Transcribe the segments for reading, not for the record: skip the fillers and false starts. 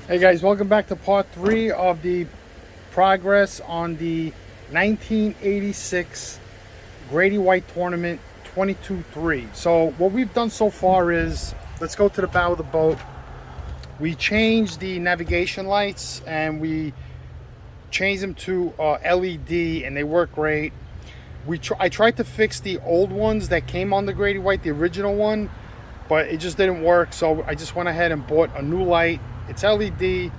Hey guys, welcome back to part 3 of the progress on the 1986 Grady White Tournament 22-3. So what we've done so far is, let's go to the bow of the boat. We changed the navigation lights and we changed them to LED and they work great. I tried to fix the old ones that came on the Grady White, the original one, but it just didn't work. So I just went ahead and bought a new light. It's LED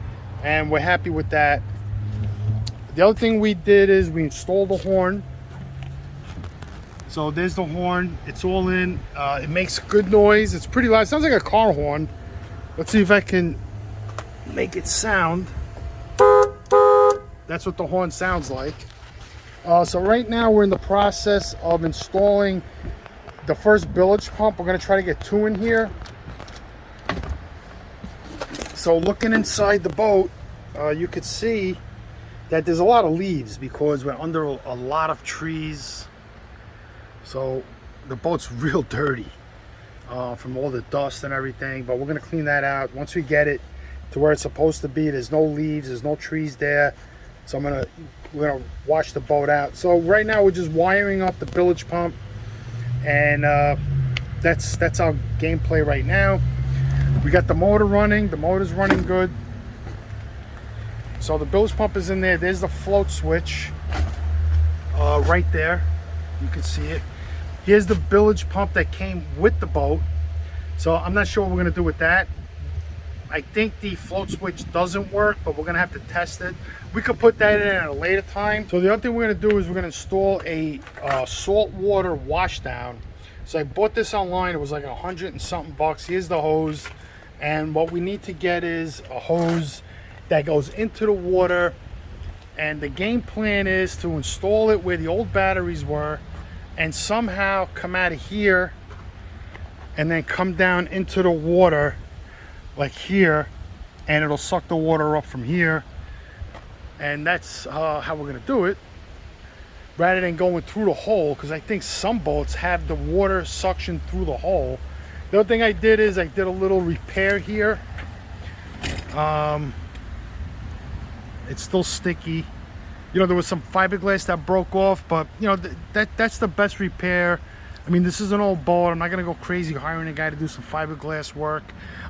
and we're happy with that. The other thing we did is we installed the horn. So there's the horn. It's all in. It makes good noise. It's pretty loud. It sounds like a car horn. Let's see if I can make it sound. That's what the horn sounds like. So right now we're in the process of installing the first bilge pump. We're going to try to get 2 in here. So looking inside the boat, you could see that there's a lot of leaves because we're under a lot of trees. So the boat's real dirty from all the dust and everything, but we're gonna clean that out. Once we get it to where it's supposed to be, there's no leaves, there's no trees there. So we're gonna wash the boat out. So right now we're just wiring up the bilge pump, and that's our gameplay right now. We got the motor running. The motor's running good. So the bilge pump is in there. There's the float switch right there. You can see it. Here's the bilge pump that came with the boat. So I'm not sure what we're going to do with that. I think the float switch doesn't work, but we're going to have to test it. We could put that in at a later time. So the other thing we're going to do is we're going to install a saltwater washdown. So I bought this online. It was like $100 and something bucks. Here's the hose. And what we need to get is a hose that goes into the water. And the game plan is to install it where the old batteries were and somehow come out of here and then come down into the water like here, and it'll suck the water up from here. And that's how we're gonna do it, rather than going through the hole, because I think some boats have the water suction through the hole. The other thing I did is I did a little repair here. It's still sticky. You know, there was some fiberglass that broke off, but you know, that's the best repair. I mean, this is an old boat. I'm not gonna go crazy hiring a guy to do some fiberglass work.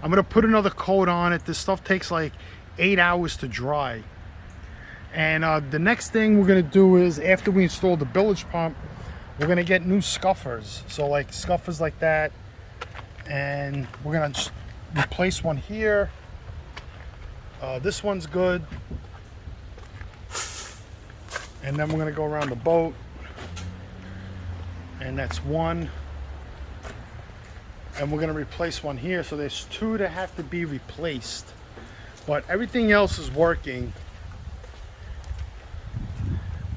I'm gonna put another coat on it. This stuff takes like 8 hours to dry. And the next thing we're gonna do is, after we install the bilge pump, we're gonna get new scuffers. So like scuffers like that. And we're gonna just replace one here. This one's good. And then we're gonna go around the boat. And that's one. And we're gonna replace one here. So there's 2 that have to be replaced. But everything else is working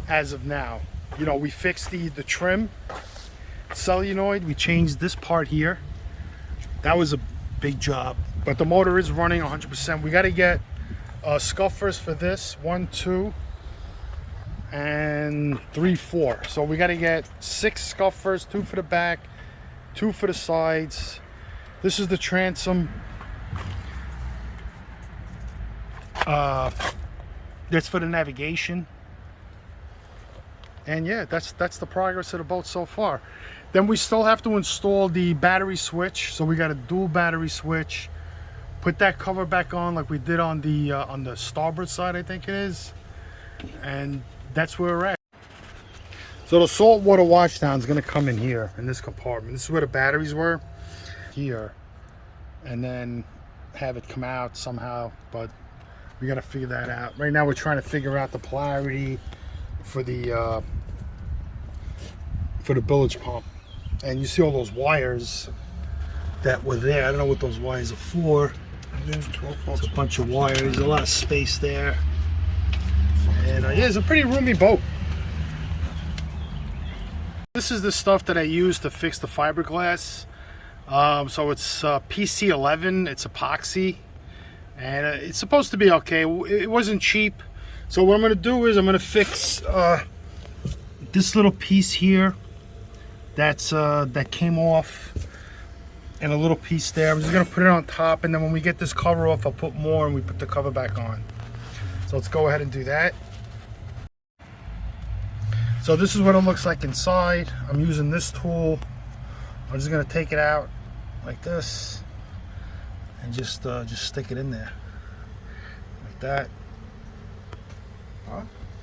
as of now. You know, we fixed the trim solenoid. We changed this part here. That was a big job, but the motor is running 100%. We got to get scuffers for this, 1, 2, and 3, 4. So we got to get 6 scuffers, 2 for the back, 2 for the sides. This is the transom. That's for the navigation. And yeah, that's the progress of the boat so far. Then we still have to install the battery switch. So we got a dual battery switch. Put that cover back on like we did on the starboard side, I think it is. And that's where we're at. So the saltwater washdown is going to come in here in this compartment. This is where the batteries were, here, and then have it come out somehow. But we got to figure that out. Right now we're trying to figure out the polarity for the bilge pump. And you see all those wires that were there. I don't know what those wires are for. There's a bunch of wires. There's a lot of space there. And yeah, it's a pretty roomy boat. This is the stuff that I use to fix the fiberglass. So it's PC11. It's epoxy. And it's supposed to be okay. It wasn't cheap. So what I'm going to do is I'm going to fix this little piece here. That came off, and a little piece there. I'm just gonna put it on top, and then when we get this cover off, I'll put more and we put the cover back on. So let's go ahead and do that. So this is what it looks like inside. I'm using this tool. I'm just gonna take it out like this and just stick it in there like that.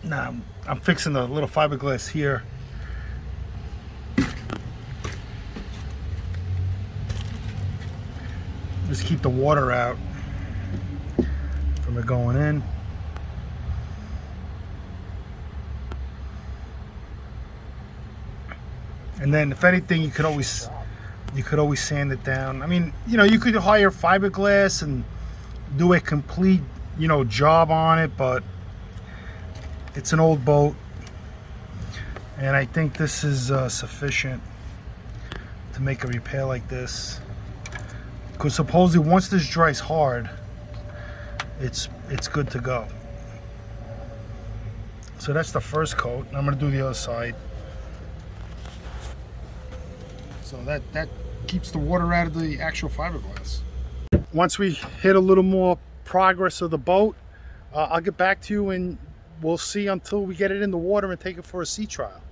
Now I'm fixing the little fiberglass here. Just keep the water out from it going in. And then if anything, you could always sand it down. I mean, you know, you could hire fiberglass and do a complete, you know, job on it, but it's an old boat, and I think this is sufficient to make a repair like this. Because supposedly once this dries hard, it's good to go. So that's the first coat. I'm gonna do the other side. So that keeps the water out of the actual fiberglass. Once we hit a little more progress of the boat, I'll get back to you and we'll see until we get it in the water and take it for a sea trial.